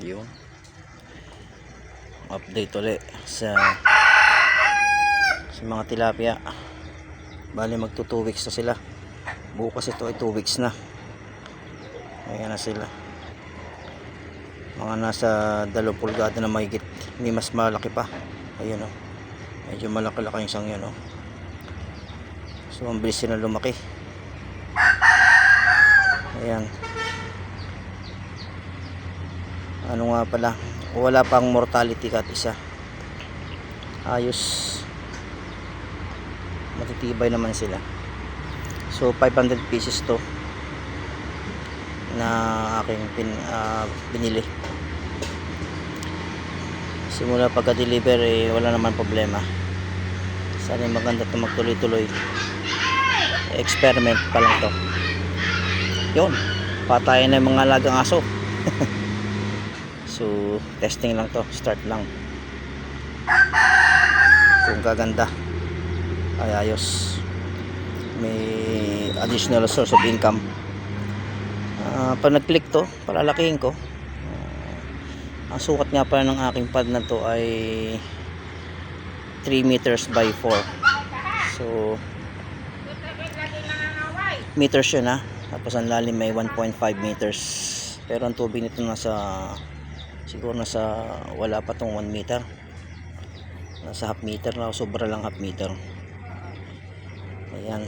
Yun, update ulit sa mga tilapia. Bali magto 2 weeks na sila. Bukas ito ay 2 weeks na. Ayan na sila, mga nasa 2 pulgada na mahigit. May mas malaki pa. Ayun o, medyo malaki-laki yung isang yun o. So ang bilis na lumaki. Ayan, ano nga pala, wala pang mortality kat isa. Ayos, matitibay naman sila. So 500 pieces to na aking binili. Simula pagka-deliver wala naman problema. Sana maganda ito, magtuloy-tuloy. Experiment pa lang to. Yun, patayin na yung mga alagang aso. So testing lang to, start lang. Kung gaganda ay ayos, may additional source of income. Pag nag-click to, palalakihin ko. Ang sukat nga pala ng aking pad na to ay 3 meters by 4. So meters yun ha. Tapos ang lalim may 1.5 meters. Pero ang tubig nito siguro nasa wala pa tong 1 meter. Nasa half meter na, sobra lang half meter. Ayan.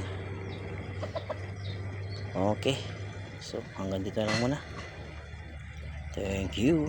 Okay. So hanggang dito lang muna. Thank you.